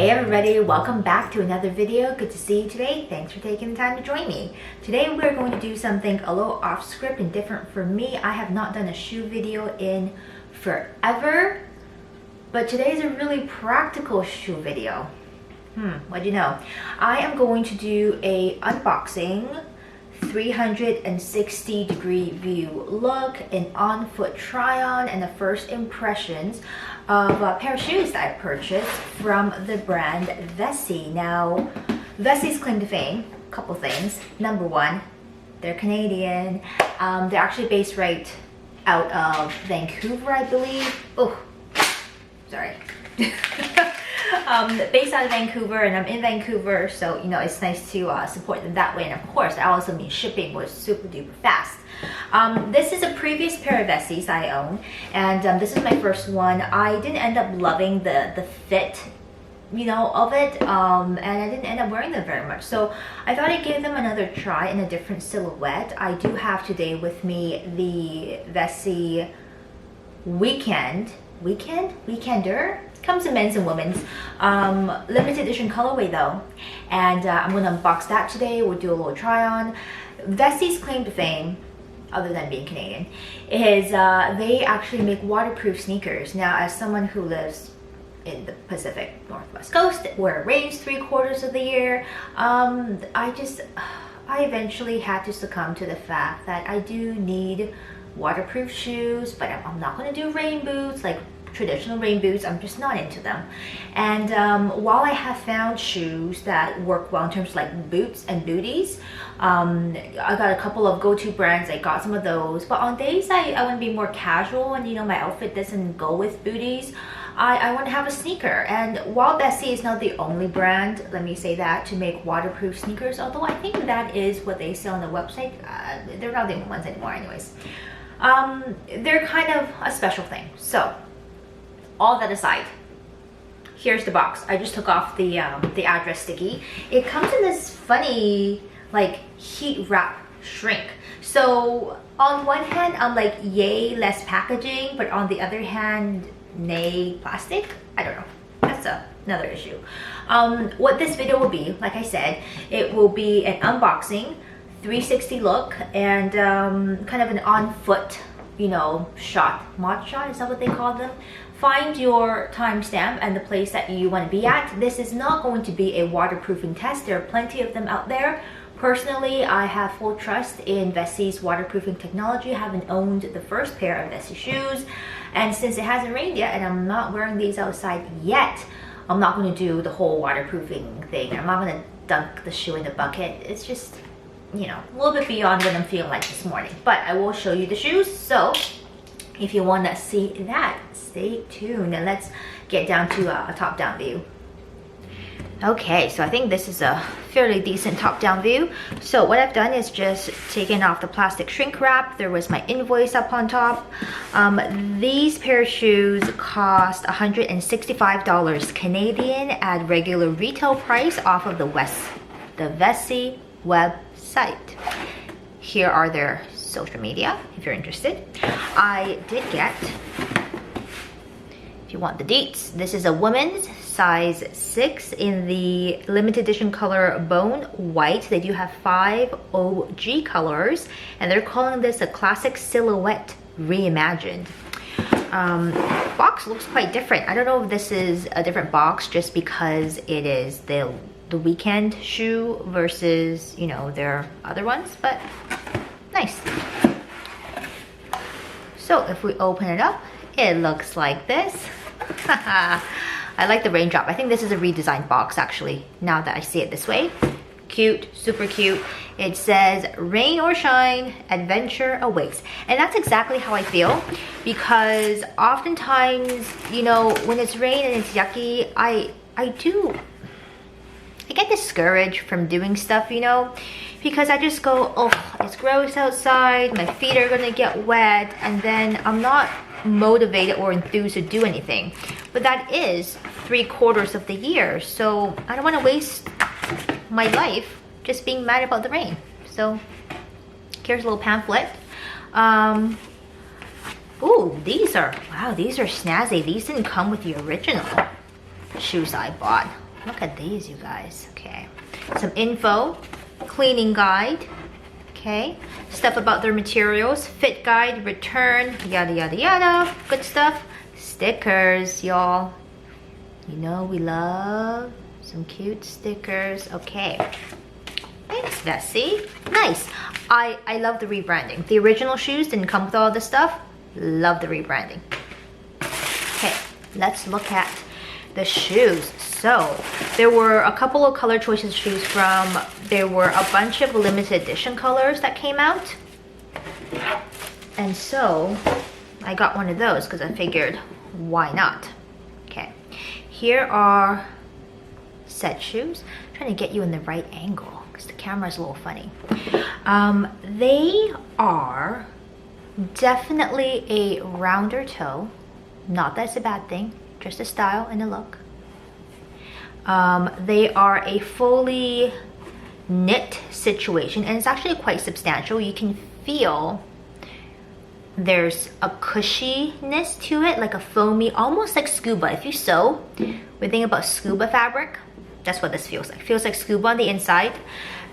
Hey everybody, welcome back to another video. Good to see you today. Thanks for taking the time to join me. Today we're going to do something a little off script and different for me. I have not done a shoe video in forever, but today is a really practical shoe video. What do you know? I am going to do a unboxing 360-degree view look, an on-foot try-on, and the first impressions of a pair of shoes that I purchased from the brand Vessi. Now, Vessi's claim to fame, a couple things. Number one, they're Canadian. They're actually based right out of Vancouver, I believe. Oh, sorry. Based out of Vancouver, and I'm in Vancouver, so you know it's nice to support them that way. And of course, that also means shipping was super duper fast. This is a previous pair of Vessis I own, and this is my first one. I didn't end up loving the fit, you know, of it, and I didn't end up wearing them very much. So I thought I'd give them another try in a different silhouette. I do have today with me the Vessi Weekender. Comes in men's and women's. Limited edition colorway though, and I'm going to unbox that today. We'll do a little try on. Vessi's claim to fame, other than being Canadian, is they actually make waterproof sneakers. Now, as someone who lives in the Pacific Northwest coast where it rains 3/4 of the year, I eventually had to succumb to the fact that I do need waterproof shoes, but I'm not going to do rain boots like traditional rain boots. I'm just not into them. And while I have found shoes that work well in terms of like boots and booties, I got a couple of go-to brands. I got some of those, but on days I want to be more casual and you know my outfit doesn't go with booties, I want to have a sneaker. And while Vessi is not the only brand, let me say that, to make waterproof sneakers, although I think that is what they sell on the website, they're not the only ones anymore anyways. They're kind of a special thing. So all that aside, here's the box. I just took off the address sticky. It comes in this funny like heat wrap shrink. So on one hand, I'm like, yay, less packaging, but on the other hand, nay, plastic. I don't know. That's another issue. What this video will be, like I said, it will be an unboxing 360 look and kind of an on foot, you know, mod shot, is that what they call them? Find your timestamp and the place that you want to be at. This is not going to be a waterproofing test. There are plenty of them out there. Personally, I have full trust in Vessi's waterproofing technology. I haven't owned the first pair of Vessi shoes, and since it hasn't rained yet and I'm not wearing these outside yet, I'm not going to do the whole waterproofing thing. I'm not going to dunk the shoe in the bucket. It's just, you know, a little bit beyond what I'm feeling like this morning. But I will show you the shoes, so if you want to see that, stay tuned, and let's get down to a top-down view. Okay, so I think this is a fairly decent top-down view. So what I've done is just taken off the plastic shrink wrap. There was my invoice up on top. These pair of shoes cost $165 Canadian at regular retail price off of the Vessi website. Here are their social media if you're interested. I did get, if you want the deets, this is a women's size 6 in the limited edition color bone white. They do have 5 OG colors, and they're calling this a classic silhouette reimagined. Box looks quite different. I don't know if this is a different box just because it is the weekend shoe versus, you know, their other ones, but nice. So if we open it up, it looks like this. I like the raindrop. I think this is a redesigned box actually, now that I see it this way. Cute, super cute. It says, rain or shine, adventure awaits. And that's exactly how I feel, because oftentimes, you know, when it's rain and it's yucky, I get discouraged from doing stuff, you know, because I just go, oh, it's gross outside, my feet are gonna get wet, and then I'm not motivated or enthused to do anything. But that is 3/4 of the year, so I don't want to waste my life just being mad about the rain. So here's a little pamphlet. Ooh, these are, wow, these are snazzy. These didn't come with the original shoes I bought. Look at these, you guys. Okay, some info, cleaning guide. Okay, stuff about their materials, fit guide, return, yada yada yada, good stuff. Stickers, y'all. You know we love some cute stickers. Okay, thanks Vessi. Nice. I love the rebranding. The original shoes didn't come with all this stuff. Love the rebranding. Okay, let's look at the shoes. So there were a couple of color choices to choose from. There were a bunch of limited edition colors that came out, and so I got one of those because I figured why not. Okay, here are set shoes. I'm trying to get you in the right angle because the camera is a little funny. They are definitely a rounder toe. Not that it's a bad thing, just a style and a look. They are a fully knit situation, and it's actually quite substantial. You can feel there's a cushiness to it, like a foamy, almost like scuba. If you sew, we think about scuba fabric, that's what this feels like. It feels like scuba on the inside.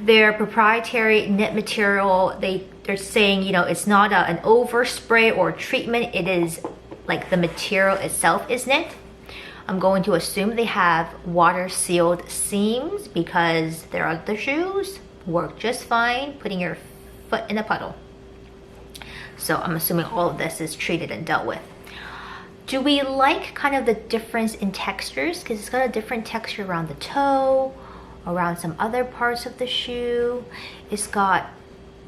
Their proprietary knit material, they're saying, you know, it's not an overspray or treatment. It is like the material itself is knit. I'm going to assume they have water sealed seams because their other shoes work just fine putting your foot in a puddle. So I'm assuming all of this is treated and dealt with. Do we like kind of the difference in textures? Because it's got a different texture around the toe, around some other parts of the shoe. It's got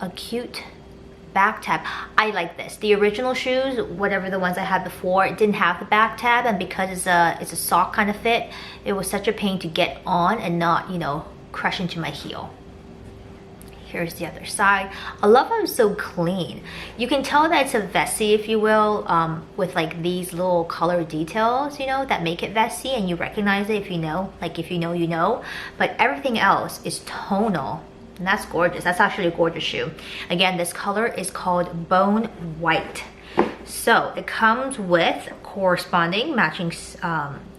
a cute back tab. I like this. The original shoes, whatever the ones I had before, it didn't have the back tab, and because it's a sock kind of fit, it was such a pain to get on and not, you know, crush into my heel. Here's the other side. I love how it's so clean. You can tell that it's a Vessi, if you will, with like these little color details, you know, that make it Vessi, and you recognize it if you know. Like if you know, you know. But everything else is tonal. And that's gorgeous. That's actually a gorgeous shoe. Again, this color is called Bone White. So it comes with corresponding matching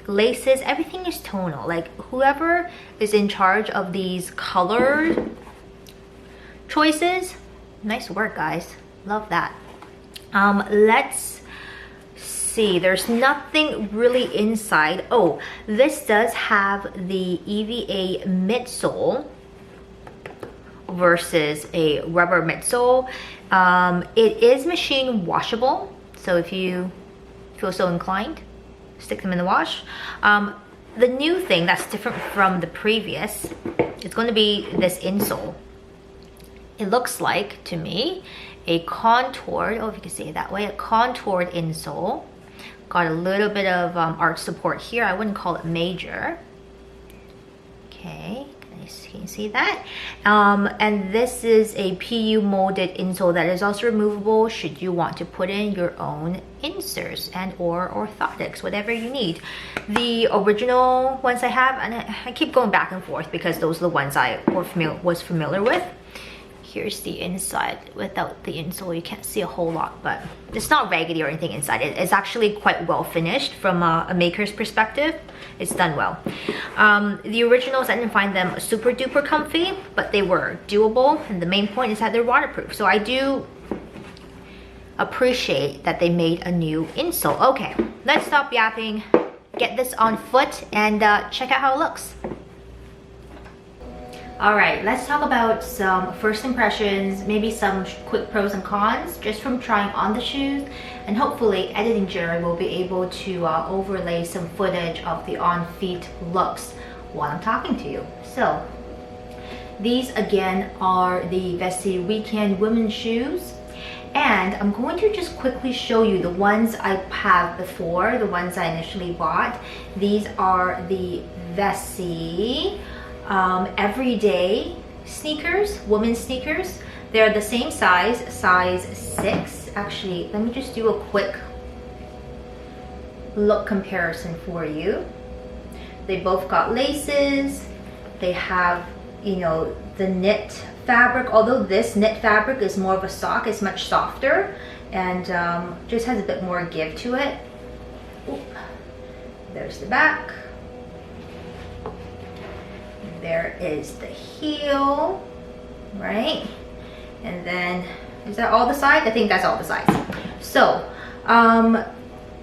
laces. Everything is tonal. Like whoever is in charge of these color choices, nice work, guys. Love that. Let's see. There's nothing really inside. Oh, this does have the EVA midsole versus a rubber midsole. It is machine washable, so if you feel so inclined, stick them in the wash. The new thing that's different from the previous, it's going to be this insole. It looks like, to me, a contoured, oh, if you can see it that way, a contoured insole. Got a little bit of arch support here. I wouldn't call it major. Okay. Can you see that? And this is a PU molded insole that is also removable should you want to put in your own inserts and or orthotics, whatever you need. The original ones I have, and I keep going back and forth because those are the ones I was familiar with. Here's the inside. Without the insole, you can't see a whole lot, but it's not raggedy or anything inside. It's actually quite well finished from a maker's perspective. It's done well. The originals, I didn't find them super duper comfy, but they were doable, and the main point is that they're waterproof. So I do appreciate that they made a new insole. Okay, let's stop yapping, get this on foot, and check out how it looks. All right, let's talk about some first impressions, maybe some quick pros and cons just from trying on the shoes, and hopefully editing Jerry will be able to overlay some footage of the on-feet looks while I'm talking to you. So these again are the Vessi Weekend women's shoes, and I'm going to just quickly show you the ones I have before, the ones I initially bought. These are the Vessi everyday sneakers, women's sneakers. They're the same size 6. Actually, let me just do a quick look comparison for you. They both got laces. They have, you know, the knit fabric, although this knit fabric is more of a sock. It's much softer and just has a bit more give to it. Ooh. There's the back. there is the heel, right? And then, is that all the sides? I think that's all the sides. So,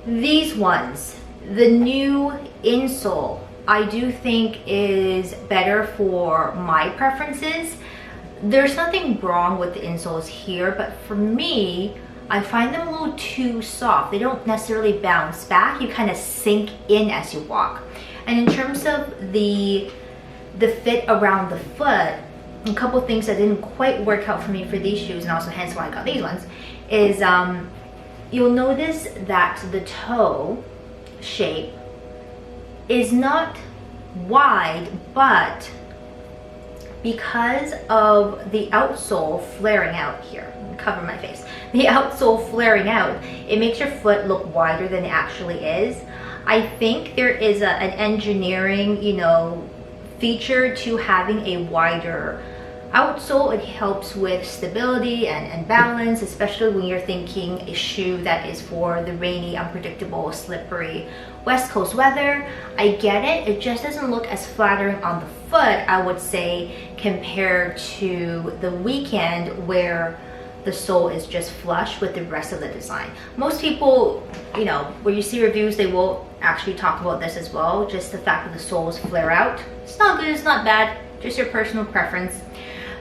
these ones, the new insole, I do think is better for my preferences. There's nothing wrong with the insoles here, but for me, I find them a little too soft. They don't necessarily bounce back. You kind of sink in as you walk. And in terms of the fit around the foot, a couple things that didn't quite work out for me for these shoes, and also hence why I got these ones, is you'll notice that the toe shape is not wide, but because of the outsole flaring out here, cover my face, the outsole flaring out, it makes your foot look wider than it actually is. I think there is an engineering, you know, feature to having a wider outsole. It helps with stability and balance, especially when you're thinking a shoe that is for the rainy, unpredictable, slippery West Coast weather. I get it. It just doesn't look as flattering on the foot, I would say, compared to the Weekend, where the sole is just flush with the rest of the design. Most people, you know, when you see reviews, they will actually talk about this as well. Just the fact that the soles flare out. It's not good, it's not bad, just your personal preference.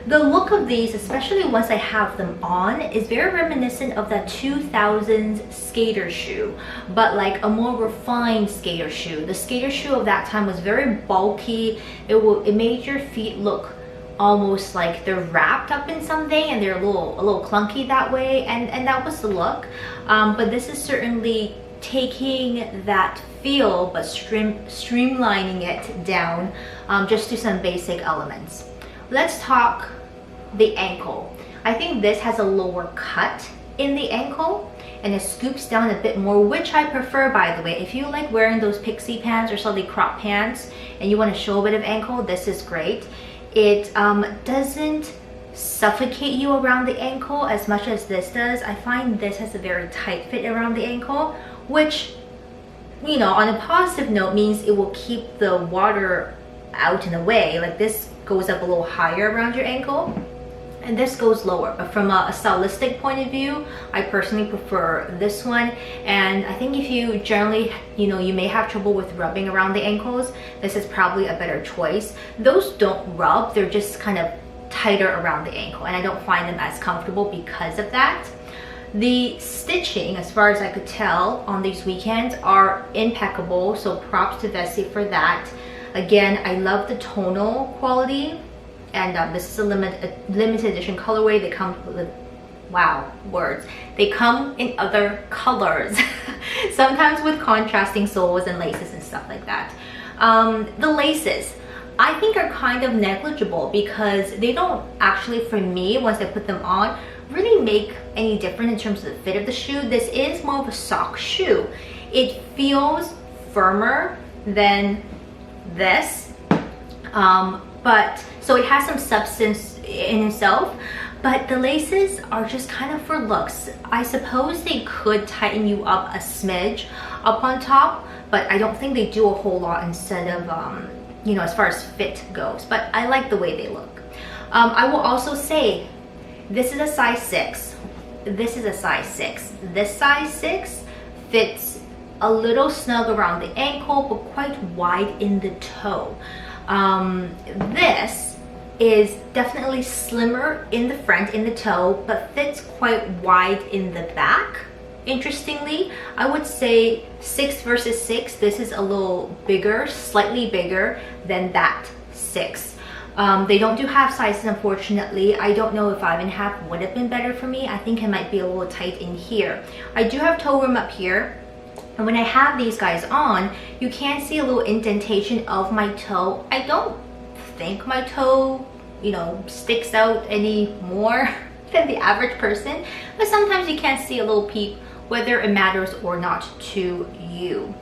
The look of these, especially once I have them on, is very reminiscent of that 2000s skater shoe, but like a more refined skater shoe. The skater shoe of that time was very bulky. It made your feet look almost like they're wrapped up in something, and they're a little clunky that way, and that was the look. But this is certainly taking that feel but streamlining it down just to some basic elements. Let's talk the ankle. I think this has a lower cut in the ankle and it scoops down a bit more, which I prefer, by the way. If you like wearing those pixie pants or slightly crop pants and you want to show a bit of ankle, this is great. It doesn't suffocate you around the ankle as much as this does. I find this has a very tight fit around the ankle, which, you know, on a positive note means it will keep the water out and away. Like this goes up a little higher around your ankle and this goes lower, but from a stylistic point of view, I personally prefer this one. And I think if you generally, you know, you may have trouble with rubbing around the ankles, this is probably a better choice. Those don't rub, they're just kind of tighter around the ankle, and I don't find them as comfortable because of that. The stitching, as far as I could tell on these Weekends, are impeccable, so props to Vessi for that. Again, I love the tonal quality, and this is a limited edition colorway. They come with, wow, words. They come in other colors, sometimes with contrasting soles and laces and stuff like that. The laces, I think, are kind of negligible because they don't actually, for me, once I put them on, really make any difference in terms of the fit of the shoe. This is more of a sock shoe. It feels firmer than this, but so it has some substance in itself, but the laces are just kind of for looks. I suppose they could tighten you up a smidge up on top, but I don't think they do a whole lot instead of you know, as far as fit goes, but I like the way they look. I will also say this is a size 6. This is a size 6. This size 6 fits a little snug around the ankle, but quite wide in the toe. This is definitely slimmer in the front, in the toe, but fits quite wide in the back. Interestingly, I would say 6 versus 6, this is a little bigger, slightly bigger than that 6. They don't do half sizes, unfortunately. I don't know if 5.5 would have been better for me. I think it might be a little tight in here. I do have toe room up here, and when I have these guys on, you can see a little indentation of my toe. I don't think my toe, you know, sticks out any more than the average person, but sometimes you can see a little peep, whether it matters or not to you.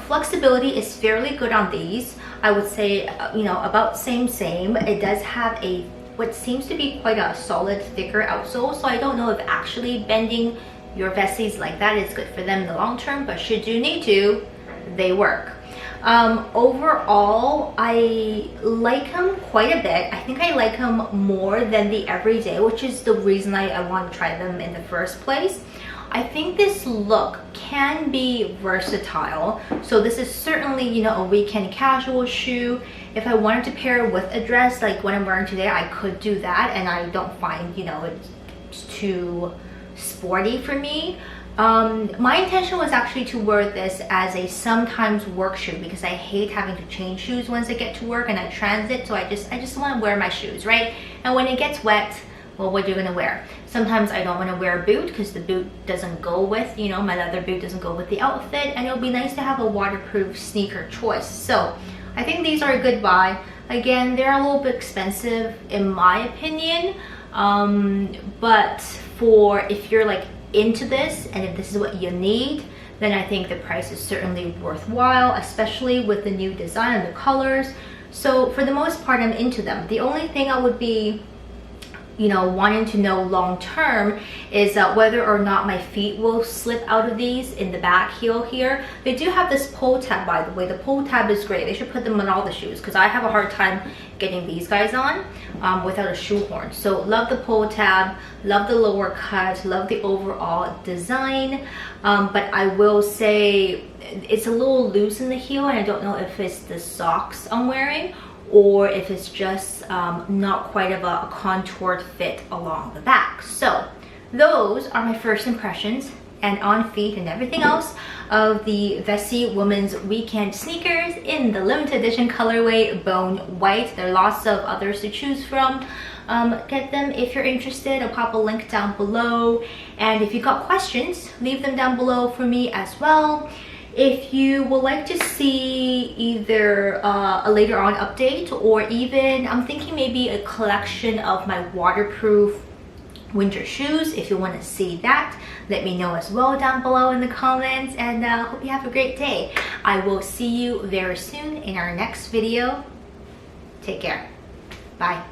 Flexibility is fairly good on these. I would say, you know, about same. It does have a what seems to be quite a solid, thicker outsole, so I don't know if actually bending your Vessis like that is good for them in the long term, but should you need to, they work. Overall, I like them quite a bit. I think I like them more than the everyday, which is the reason I want to try them in the first place. I think this look can be versatile. So this is certainly, you know, a weekend casual shoe. If I wanted to pair it with a dress like what I'm wearing today, I could do that, and I don't find, you know, it's too sporty for me. My intention was actually to wear this as a sometimes work shoe because I hate having to change shoes once I get to work and I transit, so I just want to wear my shoes, right? And when it gets wet, well, what are you gonna wear? Sometimes I don't want to wear a boot because the boot doesn't go with, you know, my leather boot doesn't go with the outfit, and it'll be nice to have a waterproof sneaker choice. So I think these are a good buy. Again, they're a little bit expensive in my opinion, but for if you're like into this and if this is what you need, then I think the price is certainly worthwhile, especially with the new design and the colors. So for the most part, I'm into them. The only thing I would be, you know, wanting to know long term is whether or not my feet will slip out of these in the back heel here. They do have this pull tab, by the way. The pull tab is great. They should put them on all the shoes because I have a hard time getting these guys on without a shoehorn. So love the pull tab, love the lower cut, love the overall design, but I will say it's a little loose in the heel, and I don't know if it's the socks I'm wearing or if it's just not quite of a contoured fit along the back. So those are my first impressions and on feet and everything else of the Vessi Women's Weekend sneakers in the limited edition colorway Bone White. There are lots of others to choose from. Get them if you're interested. I'll pop a link down below, and if you got questions, leave them down below for me as well. If you would like to see either a later on update, or even I'm thinking maybe a collection of my waterproof winter shoes, if you want to see that, let me know as well down below in the comments, and hope you have a great day. I will see you very soon in our next video. Take care. Bye.